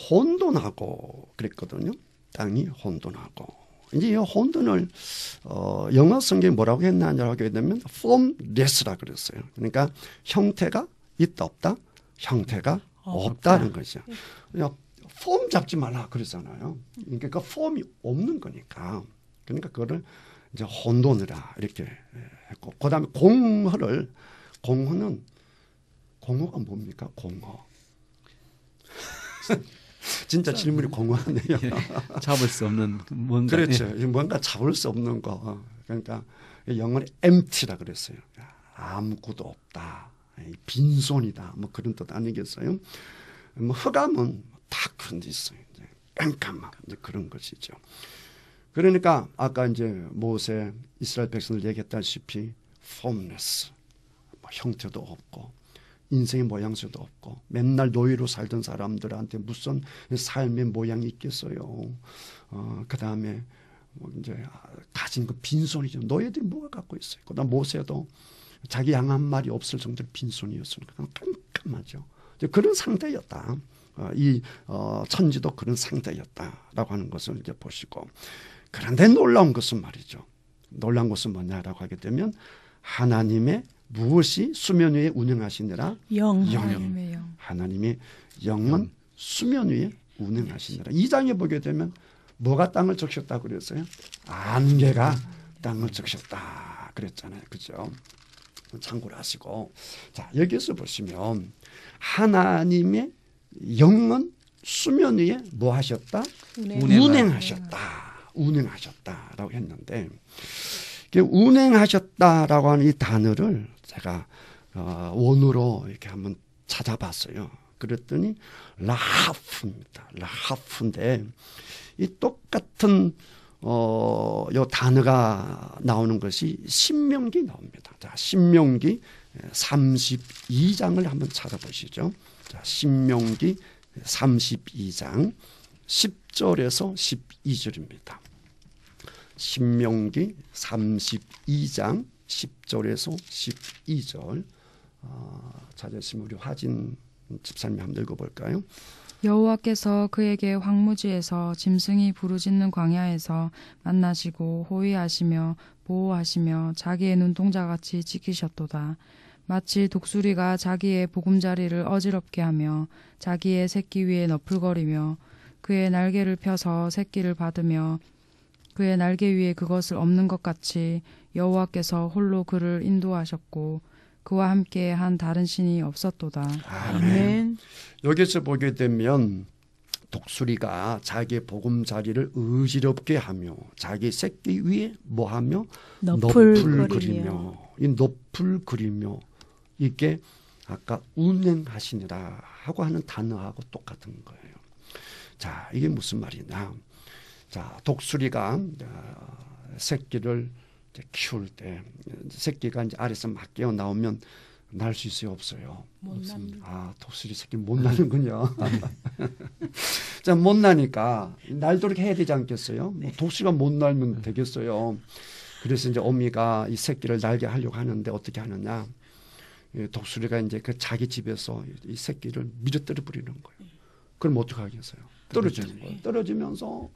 혼돈하고 그랬거든요. 땅이 혼돈하고. 이제 이 혼돈을 영어 성경이 뭐라고 했냐고 하게 되면 formless라 그랬어요. 그러니까 형태가 있다 없다, 형태가 없다는 거죠. 폼 잡지 말라 그랬잖아요. 그러니까 그 폼이 없는 거니까. 그러니까 그거를 이제 혼돈이라 이렇게 했고, 그다음에 공허는 공허가 뭡니까? 공허. 진짜 질문이 공허하네요. 잡을 수 없는 뭔가. 그렇죠. 뭔가 잡을 수 없는 거. 그러니까 영어로 empty라 그랬어요. 아무것도 없다. 빈손이다. 뭐 그런 뜻 아니겠어요? 뭐 흑암은 다 그런 데 있어요. 깜깜한 그런 것이죠. 그러니까 아까 이제 모세 이스라엘 백성들 얘기했다시피 formless, 뭐 형태도 없고 인생의 모양새도 없고 맨날 노예로 살던 사람들한테 무슨 삶의 모양이 있겠어요. 그다음에 뭐 이제 가진 그 빈손이죠. 노예들이 뭐가 갖고 있어요. 그다음 모세도 자기 양 한 마리 없을 정도로 빈손이었으니까 깜깜하죠. 그런 상태였다. 이 천지도 그런 상태였다라고 하는 것을 이제 보시고, 그런데 놀라운 것은 말이죠. 놀라운 것은 뭐냐라고 하게 되면 하나님의 무엇이 수면 위에 운행하시니라? 영. 하나님의 영. 하나님의 영은 수면 위에 운행하시니라. 2장에 보게 되면 뭐가 땅을 적셨다 그랬어요? 안개가 땅을 적셨다 그랬잖아요. 그죠? 참고를 하시고. 자, 여기서 보시면 하나님의 영은 수면 위에 뭐 하셨다? 운행하셨다라고 했는데, 운행하셨다라고 하는 이 단어를 제가 원어로 이렇게 한번 찾아봤어요. 그랬더니 라하프입니다. 라하프인데 이 똑같은 요 단어가 나오는 것이 신명기 나옵니다. 자, 신명기 32장을 한번 찾아보시죠. 자, 신명기 32장 10절에서 12절입니다. 신명기 32장 10절에서 12절 찾으시면 우리 화진 집사님이 한번 읽어볼까요? 여호와께서 그에게 황무지에서 짐승이 부르짖는 광야에서 만나시고 호위하시며 보호하시며 자기의 눈동자같이 지키셨도다. 마치 독수리가 자기의 보금자리를 어지럽게 하며 자기의 새끼 위에 너풀거리며 그의 날개를 펴서 새끼를 받으며 그의 날개 위에 그것을 엎는 것 같이 여호와께서 홀로 그를 인도하셨고 그와 함께 한 다른 신이 없었도다. 아멘. 여기서 보게 되면 독수리가 자기의 보금자리를 어지럽게 하며 자기 새끼 위에 뭐하며 너풀 그리며 이 너풀 그리며 이게 아까 운행하시니라 하고 하는 단어하고 똑같은 거예요. 자, 이게 무슨 말이냐? 자, 독수리가 새끼를 키울 때 새끼가 이제 아래서 막 깨어 나오면 날 수 있어요, 없어요? 못 납니다. 아, 독수리 새끼 못 나는군요. 자, 못 나니까 날도록 해야 되지 않겠어요? 뭐 독수리가 못 날면 되겠어요. 그래서 이제 어미가 이 새끼를 날게 하려고 하는데 어떻게 하느냐? 독수리가 이제 그 자기 집에서 이 새끼를 밀어뜨려 버리는 거예요. 그럼 어떻게 하겠어요? 떨어지는 거예요. 떨어지면서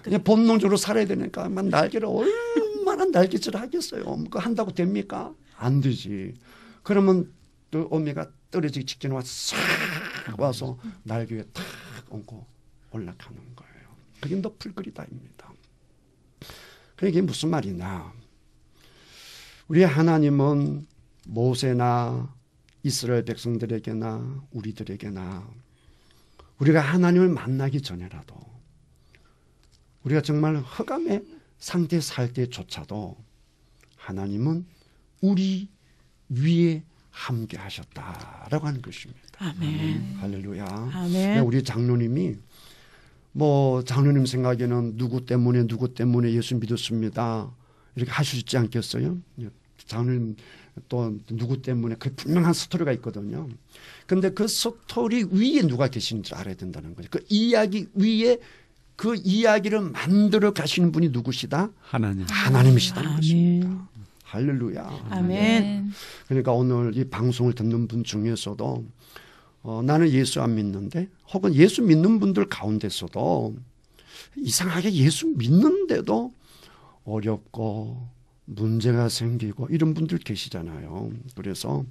그냥 본능적으로 살아야 되니까 막 날개를 얼마나 날개질을 하겠어요. 그거 한다고 됩니까? 안 되지. 그러면 또 어미가 떨어지기 직전에 와서 싹 와서 날개 위에 탁 얹고 올라가는 거예요. 그게 너풀거리다입니다. 그게 무슨 말이냐? 우리 하나님은 모세나 이스라엘 백성들에게나 우리들에게나 우리가 하나님을 만나기 전에라도 우리가 정말 흑암의 상태에 살 때조차도 하나님은 우리 위에 함께 하셨다라고 하는 것입니다. 아멘. 할렐루야. 아멘. 우리 장로님이 뭐 장로님 생각에는 누구 때문에 예수 믿었습니다. 이렇게 하실 수 있지 않겠어요? 장로님 또 누구 때문에 그 분명한 스토리가 있거든요. 근데 그 스토리 위에 누가 계시는지 알아야 된다는 거죠. 그 이야기 위에 그 이야기를 만들어 가시는 분이 누구시다? 하나님이시다는 아멘. 것입니다. 할렐루야. 아멘. 그러니까 오늘 이 방송을 듣는 분 중에서도 나는 예수 안 믿는데 혹은 예수 믿는 분들 가운데서도 이상하게 예수 믿는데도 어렵고 문제가 생기고 이런 분들 계시잖아요. 그래서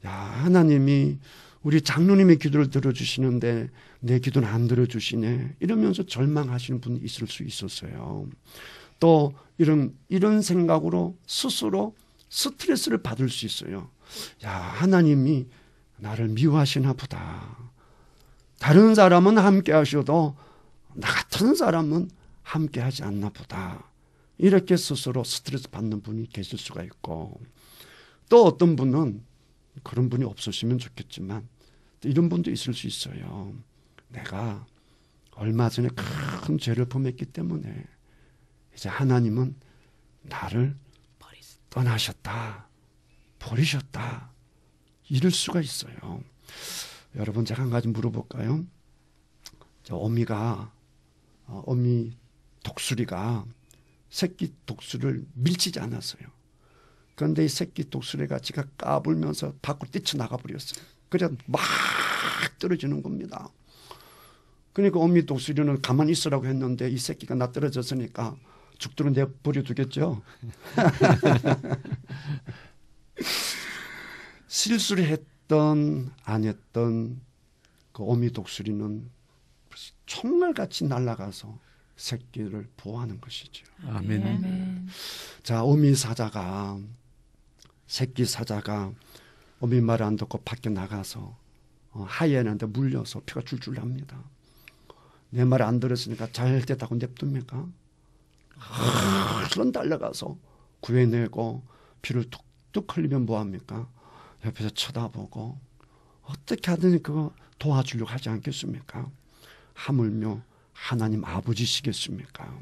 야, 하나님이 우리 장로님의 기도를 들어주시는데 내 기도는 안 들어주시네. 이러면서 절망하시는 분이 있을 수 있었어요. 또 이런 생각으로 스스로 스트레스를 받을 수 있어요. 야, 하나님이 나를 미워하시나 보다. 다른 사람은 함께 하셔도 나 같은 사람은 함께 하지 않나 보다. 이렇게 스스로 스트레스 받는 분이 계실 수가 있고, 또 어떤 분은 그런 분이 없으시면 좋겠지만 이런 분도 있을 수 있어요. 내가 얼마 전에 큰 죄를 범했기 때문에 이제 하나님은 나를 떠나셨다, 버리셨다, 이럴 수가 있어요. 여러분, 제가 한 가지 물어볼까요? 어미 독수리가 새끼 독수리를 밀치지 않았어요. 그런데 이 새끼 독수리가 지가 까불면서 밖으로 뛰쳐나가 버렸어요. 그래서 막 떨어지는 겁니다. 그러니까 어미 독수리는 가만히 있으라고 했는데 이 새끼가 나 떨어졌으니까 죽도록 내버려 두겠죠. 실수를 했던 안 했던 그 어미 독수리는 총알같이 날아가서 새끼를 보호하는 것이죠. 아멘. 아멘. 자, 새끼 사자가 어미 말 안 듣고 밖에 나가서 하이에나한테 물려서 피가 줄줄 납니다. 내 말 안 들었으니까 잘 됐다고 냅둡니까? 그런 달려가서 구해내고 피를 툭툭 흘리면 뭐합니까? 옆에서 쳐다보고 어떻게 하든 그거 도와주려고 하지 않겠습니까? 하물며 하나님 아버지시겠습니까?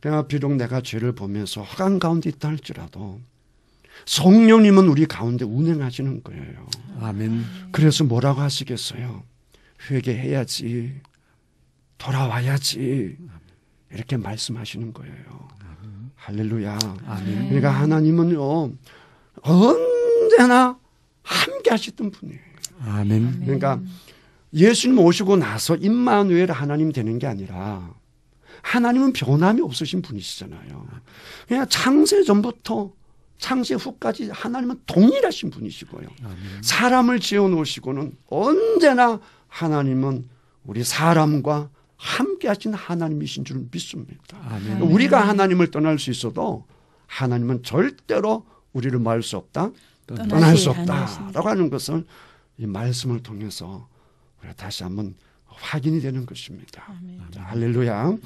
그러나 비록 내가 죄를 보면서 허강 가운데 있다 할지라도 성령님은 우리 가운데 운행하시는 거예요. 아멘. 그래서 뭐라고 하시겠어요? 회개해야지, 돌아와야지, 이렇게 말씀하시는 거예요. 할렐루야. 아멘. 그러니까 하나님은요, 언제나 함께 하시던 분이에요. 아멘. 그러니까 예수님 오시고 나서 임마누엘 하나님 되는 게 아니라 하나님은 변함이 없으신 분이시잖아요. 그냥 창세 전부터 창세 후까지 하나님은 동일하신 분이시고요. 아멘. 사람을 지어 놓으시고는 언제나 하나님은 우리 사람과 함께 하신 하나님이신 줄 믿습니다. 아멘. 우리가 하나님을 떠날 수 있어도 하나님은 절대로 우리를 말 수 없다, 떠날 수 없다라고 하는 것을 이 말씀을 통해서 우리가 다시 한번 확인이 되는 것입니다. 자, 할렐루야. 아멘.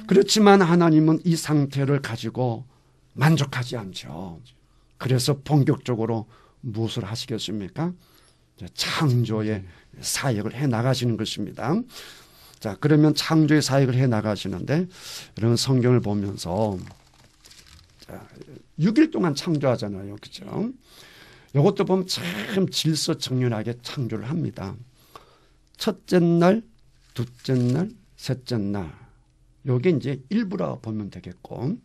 그렇지만 하나님은 이 상태를 가지고 만족하지 않죠. 그래서 본격적으로 무엇을 하시겠습니까? 창조의 사역을 해 나가시는 것입니다. 자, 그러면 창조의 사역을 해 나가시는데, 여러분 성경을 보면서 6일 동안 창조하잖아요. 그렇죠? 이것도 보면 참 질서정연하게 창조를 합니다. 첫째 날, 둘째 날, 셋째 날, 요게 이제 일부라 보면 되겠고,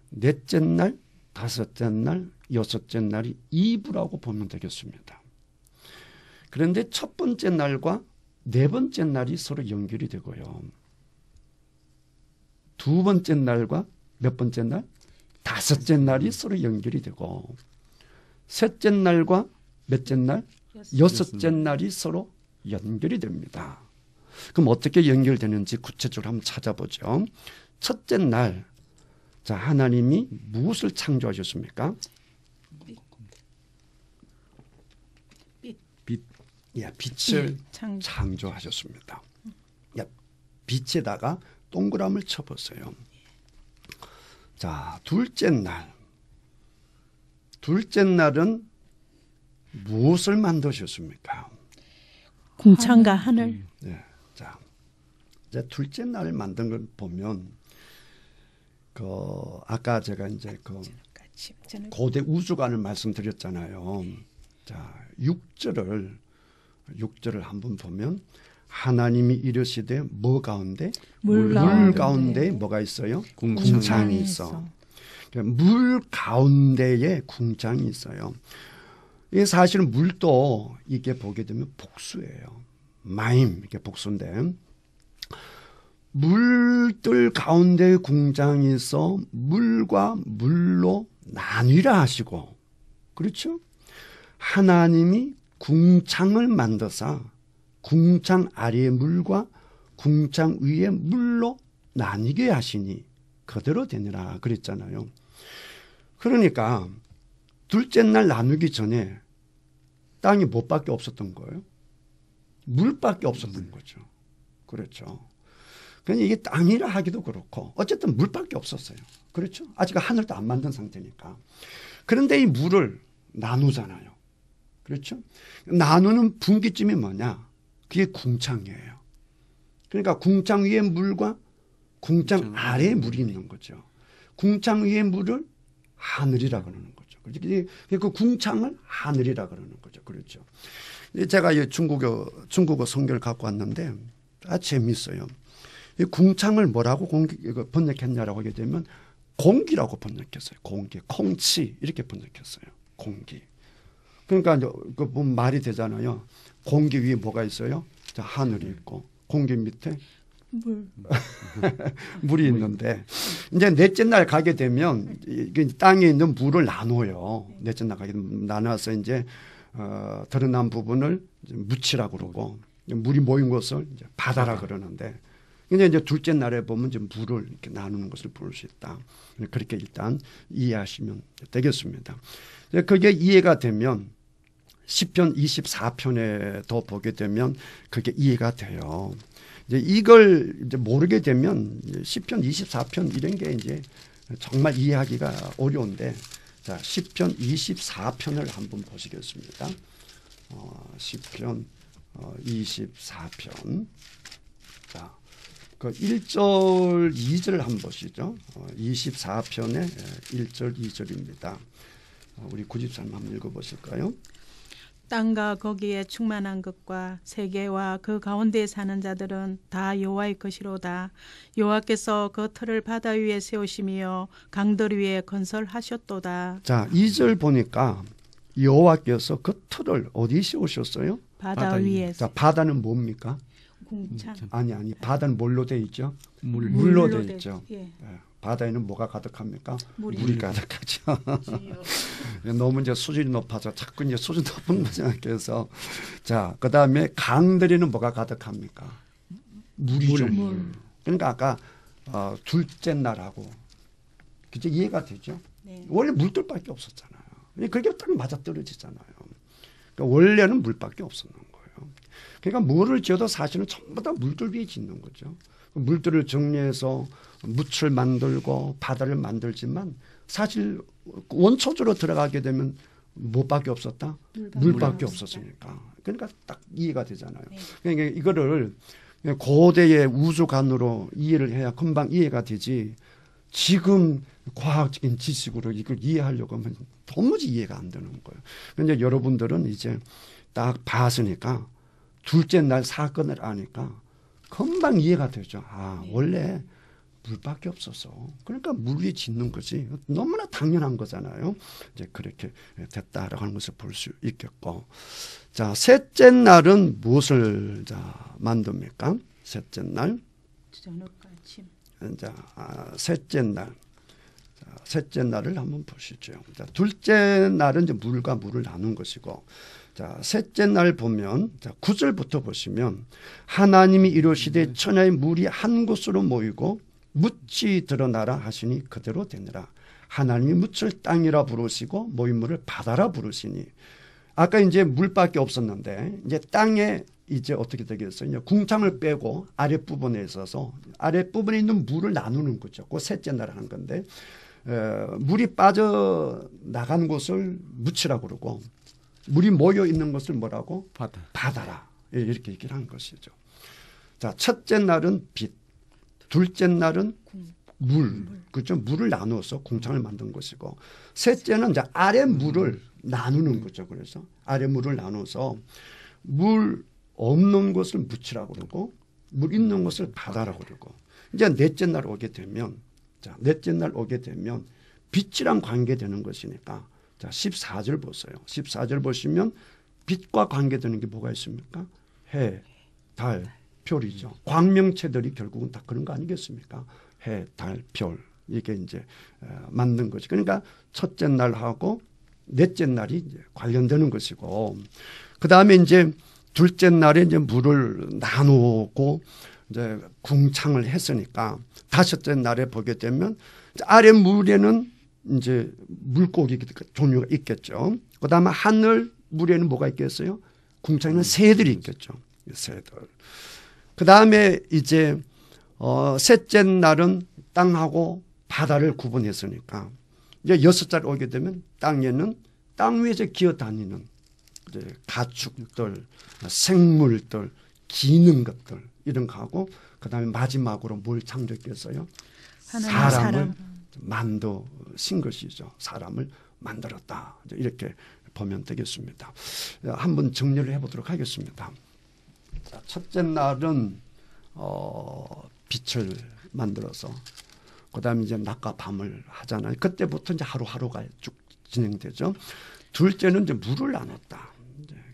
넷째 날, 다섯째 날, 여섯째 날이 2부라고 보면 되겠습니다. 그런데 첫 번째 날과 네 번째 날이 서로 연결이 되고요. 두 번째 날과 몇 번째 날? 다섯째 날이 서로 연결이 되고, 셋째 날과 몇째 날? 여섯째 날이 서로 연결이 됩니다. 그럼 어떻게 연결되는지 구체적으로 한번 찾아보죠. 첫째 날, 자, 하나님이 무엇을 창조하셨습니까? 빛. 예, 빛을 창조하셨습니다. 예, 빛에다가 동그라미를 쳐보세요. 자, 둘째 날. 둘째 날은 무엇을 만드셨습니까? 궁창과 하늘. 네, 자, 이제 둘째 날을 만든 걸 보면, 아까 제가 이제 고대 우주관을 말씀드렸잖아요. 자, 6절을 한번 보면, 하나님이 이르시되 뭐 가운데? 물 가운데 뭐가 있어요? 궁창이 있어. 물 가운데에 궁창이 있어요. 이게 사실은 물도 이게 보게 되면 복수예요. 마임, 이게 복수인데, 물들 가운데 궁창이 있어 물과 물로 나뉘라 하시고, 그렇죠? 하나님이 궁창을 만드사 궁창 아래의 물과 궁창 위의 물로 나뉘게 하시니 그대로 되니라 그랬잖아요. 그러니까 둘째 날 나누기 전에 땅이 뭐밖에 없었던 거예요? 물밖에 없었던 거죠. 그렇죠. 그러니까 이게 땅이라 하기도 그렇고 어쨌든 물밖에 없었어요. 그렇죠. 아직 하늘도 안 만든 상태니까. 그런데 이 물을 나누잖아요. 그렇죠. 나누는 분기점이 뭐냐? 그게 궁창이에요. 그러니까 궁창 위에 물과 궁창 아래에 물이 있는 거죠. 궁창 위에 물을 하늘이라 그러는 거죠. 그 궁창을 하늘이라 그러는 거죠. 그렇죠. 제가 이 중국어 성경을 갖고 왔는데 재미있어요. 이 궁창을 뭐라고 번역했냐라고 하게 되면 공기라고 번역했어요. 공기, 콩치 이렇게 번역했어요. 공기. 그러니까 이제 그 말이 되잖아요. 공기 위에 뭐가 있어요? 하늘이 있고 공기 밑에 물이 있는데 이제 넷째 날 가게 되면 땅에 있는 물을 나눠요. 넷째 날 가게 되면 나눠서 이제 드러난 부분을 묻히라고 그러고 물이 모인 것을 이제 바다라 그러는데 근데 이제 둘째 날에 보면 이제 물을 이렇게 나누는 것을 볼 수 있다. 그렇게 일단 이해하시면 되겠습니다. 그게 이해가 되면 시편 24편에 더 보게 되면 그게 이해가 돼요. 이제 이걸 이제 모르게 되면 시편 24편 이런 게 이제 정말 이해하기가 어려운데 자, 시편 24편을 한번 보시겠습니다. 시편 24편. 자, 그 1절, 2절 한번 보시죠. 24편의 1절, 2절입니다. 우리 구집사님 한번 읽어보실까요? 땅과 거기에 충만한 것과 세계와 그 가운데 사는 자들은 다 여호와의 것이로다. 여호와께서 그 틀을 바다 위에 세우시며 강들 위에 건설하셨도다. 자, 2절 보니까 여호와께서 그 틀을 어디 세우셨어요? 바다 위에. 자, 바다는 뭡니까? 궁창. 아니. 바다는 뭘로 돼 있죠? 물로 물로 돼 돼 있죠. 예. 예. 바다에는 뭐가 가득합니까? 물이 가득하죠. 너무 이제 수준이 높아서 자꾸 이제 수준 높은 거 생각해서 자, 그 다음에 강들에는 뭐가 가득합니까? 물이죠. 물. 그러니까 아까 둘째 날하고 그죠? 이해가 되죠? 네. 원래 물들밖에 없었잖아요. 그게 딱 맞아 떨어지잖아요. 그러니까 원래는 물밖에 없었는 거예요. 그러니까 물을 지어도 사실은 전부 다 물들 위에 짓는 거죠. 물들을 정리해서 묻을 만들고 바다를 만들지만 사실 원초적으로 들어가게 되면 뭐밖에 없었다? 물밖에 없었으니까. 그러니까 딱 이해가 되잖아요. 네. 그러니까 이거를 고대의 우주관으로 이해를 해야 금방 이해가 되지 지금 과학적인 지식으로 이걸 이해하려고 하면 도무지 이해가 안 되는 거예요. 그런데 여러분들은 이제 딱 봤으니까 둘째 날 사건을 아니까 금방 이해가 되죠. 아, 원래 물밖에 없어서. 그러니까 물 위에 짓는 거지. 너무나 당연한 거잖아요. 이제 그렇게 됐다라고 하는 것을 볼 수 있겠고. 자, 셋째 날은 무엇을 만듭니까? 셋째 날. 저녁과 아침. 자, 셋째 날. 자, 셋째 날을 한번 보시죠. 자, 둘째 날은 이제 물과 물을 나눈 것이고. 자, 셋째 날 보면 자, 9절부터 보시면 하나님이 이루시되 천하의 물이 한 곳으로 모이고 묻이 드러나라 하시니 그대로 되니라. 하나님이 묻을 땅이라 부르시고 모인 물을 바다라 부르시니 아까 이제 물밖에 없었는데 이제 땅에 이제 어떻게 되겠어요? 궁창을 빼고 아랫부분에 있어서 아랫부분에 있는 물을 나누는 거죠. 그 셋째 날 하는 건데 물이 빠져 나간 곳을 묻이라고 그러고 물이 모여 있는 것을 뭐라고? 바다라. 이렇게 얘기를 한 것이죠. 자, 첫째 날은 빛, 둘째 날은 물. 그렇죠? 물을 나누어서 궁창을 만든 것이고, 셋째는 이제 아래 물을 나누는 거죠. 그래서 아래 물을 나눠서 물 없는 것을 묻히라고 그러고, 물 있는 것을 바다라고 그러고, 이제 넷째 날 오게 되면, 자, 넷째 날 오게 되면 빛이랑 관계되는 것이니까, 자, 14절 보세요. 14절 보시면 빛과 관계되는 게 뭐가 있습니까? 해, 달, 별이죠. 광명체들이 결국은 다 그런 거 아니겠습니까? 해, 달, 별. 이게 이제 만든 거지. 그러니까 첫째 날하고 넷째 날이 이제 관련되는 것이고, 그 다음에 이제 둘째 날에 이제 물을 나누고 이제 궁창을 했으니까 다섯째 날에 보게 되면 아래 물에는 이제 물고기 종류가 있겠죠. 그 다음에 하늘 물에는 뭐가 있겠어요? 궁창에는 새들이 있겠죠. 새들. 그 다음에 이제 셋째 날은 땅하고 바다를 구분했으니까 이제 여섯째 오게 되면 땅에는 땅 위에서 기어다니는 이제 가축들, 생물들, 기는 것들 이런 거 하고 그 다음에 마지막으로 뭘 창조했겠어요? 사람을 만드신 것이죠. 사람을 만들었다. 이렇게 보면 되겠습니다. 한번 정리를 해보도록 하겠습니다. 자, 첫째 날은 빛을 만들어서 그다음에 이제 낮과 밤을 하잖아요. 그때부터 이제 하루하루가 쭉 진행되죠. 둘째는 이제 물을 나눴다.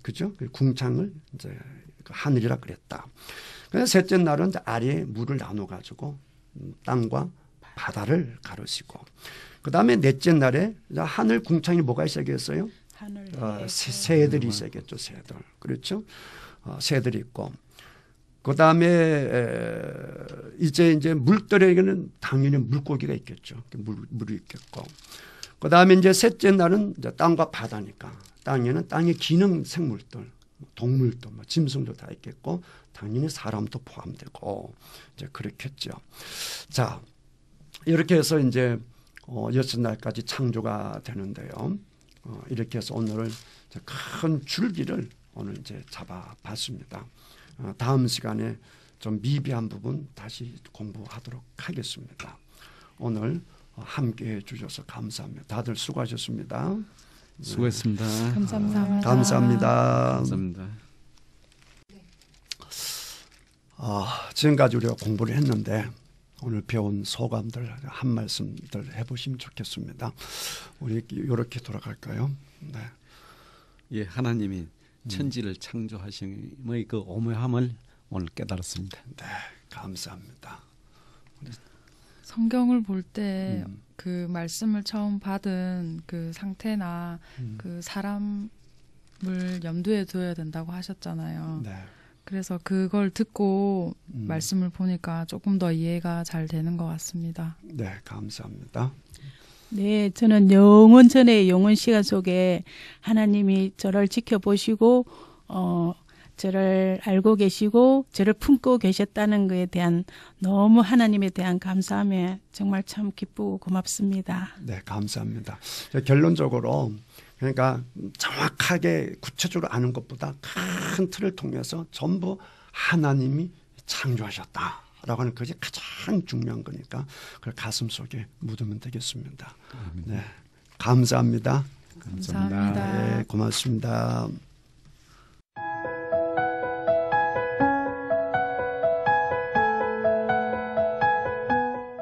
그죠? 궁창을 이제 하늘이라 그랬다. 그래서 셋째 날은 이제 아래에 물을 나눠 가지고 땅과 바다를 가르시고, 그 다음에 넷째 날에 하늘 궁창이 뭐가 있어야겠어요? 새들이 있어야겠죠. 새들. 그렇죠? 새들이 있고, 그 다음에 이제 물들에게는 당연히 물고기가 있겠죠. 물이 있겠고, 그 다음에 이제 셋째 날은 이제 땅과 바다니까 땅에는 땅에 기는 생물들, 동물도, 짐승도 다 있겠고, 당연히 사람도 포함되고, 이제 그렇겠죠. 자, 이렇게 해서 이제 여섯 날까지 창조가 되는데요. 이렇게 해서 오늘은 큰 줄기를 오늘 이제 잡아봤습니다. 다음 시간에 좀 미비한 부분 다시 공부하도록 하겠습니다. 오늘 함께해 주셔서 감사합니다. 다들 수고하셨습니다. 수고했습니다. 감사합니다. 감사합니다. 감사합니다. 지금까지 우리가 공부를 했는데 오늘 배운 소감들 한 말씀들 해보시면 좋겠습니다. 우리 이렇게 돌아갈까요? 네. 예, 하나님이 천지를 창조하심의 그 오묘함을 오늘 깨달았습니다. 네, 감사합니다. 성경을 볼 때 그 말씀을 처음 받은 그 상태나 그 사람을 염두에 둬야 된다고 하셨잖아요. 네. 그래서 그걸 듣고 말씀을 보니까 조금 더 이해가 잘 되는 것 같습니다. 네, 감사합니다. 네, 저는 영원 전의 영원 시간 속에 하나님이 저를 지켜보시고 저를 알고 계시고 저를 품고 계셨다는 것에 대한 너무 하나님에 대한 감사함에 정말 참 기쁘고 고맙습니다. 네, 감사합니다. 결론적으로 그러니까 정확하게 구체적으로 아는 것보다 큰 틀을 통해서 전부 하나님이 창조하셨다라고 하는 것이 가장 중요한 거니까 그걸 가슴 속에 묻으면 되겠습니다. 네, 감사합니다. 감사합니다. 네, 고맙습니다.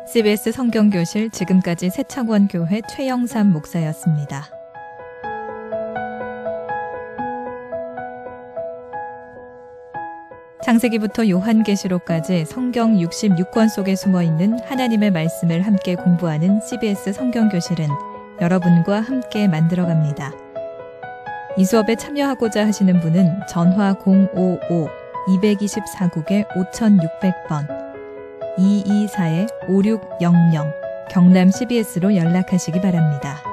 CBS 성경교실 지금까지 새창원교회 최영삼 목사였습니다. 창세기부터 요한계시록까지 성경 66권 속에 숨어있는 하나님의 말씀을 함께 공부하는 CBS 성경교실은 여러분과 함께 만들어갑니다. 이 수업에 참여하고자 하시는 분은 전화 055-224국에 5600번 224-5600 경남 CBS로 연락하시기 바랍니다.